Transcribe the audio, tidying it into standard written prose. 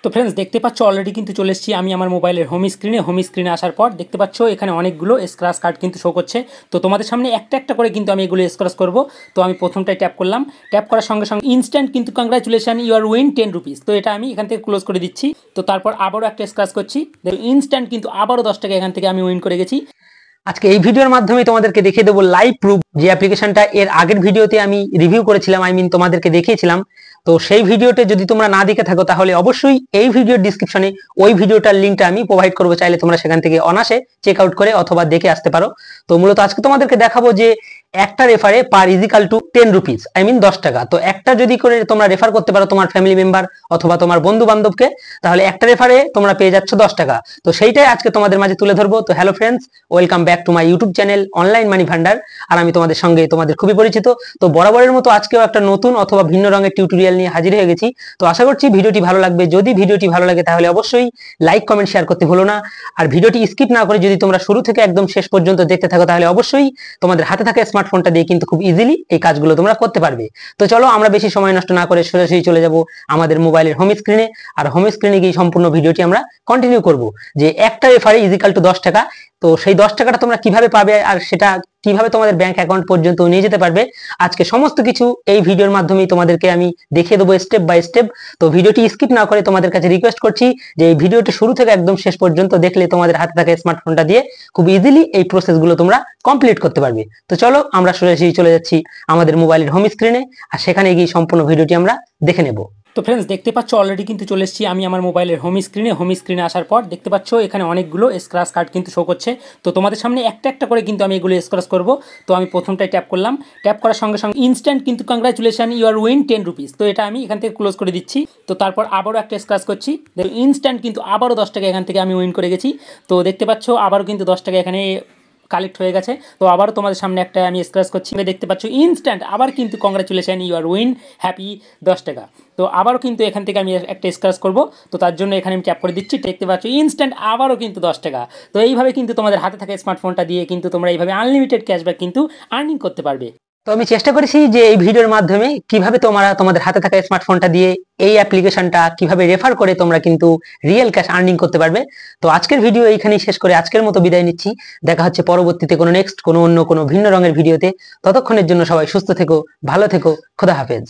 তো फ्रेंड्स দেখতে পাচ্ছ অলরেডি কিন্তু চলে এসেছি আমি আমার মোবাইলের হোম স্ক্রিনে আসার পর দেখতে পাচ্ছ এখানে অনেকগুলো স্ক্র্যাচ কার্ড কিন্তু শো করছে। তো তোমাদের সামনে একটা একটা করে কিন্তু আমি এগুলো স্ক্র্যাচ করব। তো আমি প্রথমটাই ট্যাপ করলাম, ট্যাপ করার সঙ্গে সঙ্গে ইনস্ট্যান্ট কিন্তু congratulation you are win 10 rupees. তো এটা আমি এখান থেকে ক্লোজ করে দিচ্ছি। তো তারপর আবারও একটা স্ক্র্যাচ করছি, দেখো ইনস্ট্যান্ট কিন্তু আবারও 10 টাকা এখান থেকে আমি উইন করে গেছি। আজকে এই ভিডিওর মাধ্যমে তোমাদেরকে দেখিয়ে দেবো লাইভ প্রুফ, যে অ্যাপ্লিকেশনটা এর আগের ভিডিওতে আমি রিভিউ করেছিলাম, তোমাদেরকে দেখিয়েছিলাম। তো সেই ভিডিওতে যদি তোমরা না দেখে থাকো তাহলে অবশ্যই এই ভিডিওর ডিসক্রিপশনে ওই ভিডিওটার লিঙ্কটা আমি প্রোভাইড করবো, চাইলে তোমরা সেখান থেকে অনায়াসে চেক আউট করে অথবা দেখে আসতে পারো। তো মূলত আজকে তোমাদেরকে দেখাবো যে একটা রেফারে পার ইজিক্যাল টু 10 রুপিস, 10 টাকা। তো একটা যদি করে তোমরা রেফার করতে পারো তোমার ফ্যামিলি মেম্বার অথবা তোমার বন্ধু বান্ধবকে, তাহলে একটা রেফারে তোমরা পেয়ে যাচ্ছ 10 টাকা। তো সেইটাই আজকে তোমাদের মাঝে তুলে ধরবো। তো hello friends, welcome back to my YouTube channel online money Bhandar. আর আমি তোমাদের সঙ্গে তোমাদের খুবই পরিচিত। তো বরাবরের মতো আজকেও একটা নতুন অথবা ভিন্ন রঙের টিউটোরিয়াল নিয়ে হাজির হয়ে গেছি। তো আশা করছি ভিডিওটি ভালো লাগবে। যদি ভিডিওটি ভালো লাগে তাহলে অবশ্যই লাইক কমেন্ট শেয়ার করতে ভুলো না। আর ভিডিওটি স্কিপ না করে যদি তোমরা শুরু থেকে একদম শেষ পর্যন্ত দেখতে থাকো তাহলে অবশ্যই তোমাদের হাতে থাকা স্মার্টফোনটা দিয়ে কিন্তু খুব ইজিলি এই কাজগুলো তোমরা করতে পারবে। তো চলো আমরা বেশি সময় নষ্ট না করে সোজাসুজি চলে যাব আমাদের মোবাইলের হোম স্ক্রিনে। আর হোম স্ক্রিনে গিয়ে সম্পূর্ণ ভিডিওটি আমরা কন্টিনিউ করব যে একটা রেফারে ইজিক্যাল টু 10 টাকা। তো সেই 10 টাকাটা তোমরা কিভাবে পাবে আর সেটা কিভাবে তোমাদের ব্যাংক অ্যাকাউন্ট পর্যন্ত নিয়ে যেতে পারবে, আজকে সমস্ত কিছু এই ভিডিওর মাধ্যমে তোমাদেরকে আমি দেখিয়ে দেবো স্টেপ বাই স্টেপ। তো ভিডিওটি স্কিপ না করে তোমাদের কাছে রিকোয়েস্ট করছি যে এই ভিডিওটি শুরু থেকে একদম শেষ পর্যন্ত দেখলে তোমাদের হাতে থাকা স্মার্টফোনটা দিয়ে খুব ইজিলি এই প্রসেসগুলো তোমরা কমপ্লিট করতে পারবে। তো চলো আমরা সরাসরি চলে যাচ্ছি আমাদের মোবাইলের হোম স্ক্রিনে, আর সেখানে গিয়ে সম্পূর্ণ ভিডিওটি আমরা দেখে নেব। তো फ्रेंड्स দেখতে পাচ্ছ অলরেডি কিন্তু চলে এসেছি আমি আমার মোবাইলের হোম স্ক্রিনে আসার পর দেখতে পাচ্ছ এখানে অনেকগুলো স্ক্র্যাচ কার্ড কিন্তু শো করছে। তো তোমাদের সামনে একটা একটা করে কিন্তু আমি এগুলো স্ক্র্যাচ করব। তো আমি প্রথমটাই ট্যাপ করলাম, ট্যাপ করার সঙ্গে সঙ্গে ইনস্ট্যান্ট কিন্তু congratulation you are win 10 rupees. তো এটা আমি এখান থেকে ক্লোজ করে দিচ্ছি। তো তারপর আবারও একটা স্ক্র্যাচ করছি, দেখো ইনস্ট্যান্ট কিন্তু আবারও 10 টাকা এখান থেকে আমি উইন করে গেছি। তো দেখতে পাচ্ছ আবারও কিন্তু 10 টাকা এখানে কালেক্ট হয়ে গেছে। তো আবারও তোমাদের সামনে একটা আমি স্ক্র্যাচ করছি, দেখতে পাচ্ছ ইনস্ট্যান্ট আবার কিন্তু congratulation you are win happy 10 টাকা। তো আবারও কিন্তু এখান থেকে আমি একটা স্ক্র্যাচ করব। তো তার জন্য এখানে আমি ট্যাপ করে দিচ্ছি, দেখতে পাচ্ছ ইনস্ট্যান্ট আবারও কিন্তু 10 টাকা। তো এইভাবে কিন্তু তোমাদের হাতে থাকা স্মার্টফোনটা দিয়ে কিন্তু তোমরা এইভাবে আনলিমিটেড ক্যাশব্যাক কিন্তু আর্নিং করতে পারবে। তো আমি চেষ্টা করেছি যে এই ভিডিওর মাধ্যমে কিভাবে তোমরা তোমাদের হাতে থাকা স্মার্টফোনটা দিয়ে এই অ্যাপ্লিকেশনটা কিভাবে রেফার করে তোমরা কিন্তু রিয়েল ক্যাশ আর্নিং করতে পারবে। তো আজকের ভিডিও এইখানেই শেষ করে আজকের মতো বিদায় নিচ্ছি। দেখা হচ্ছে পরবর্তীতে কোনো নেক্সট কোনো অন্য কোনো ভিন্ন রঙের ভিডিওতে। ততক্ষণের জন্য সবাই সুস্থ থেকো, ভালো থেকো, খোদা হাফেজ।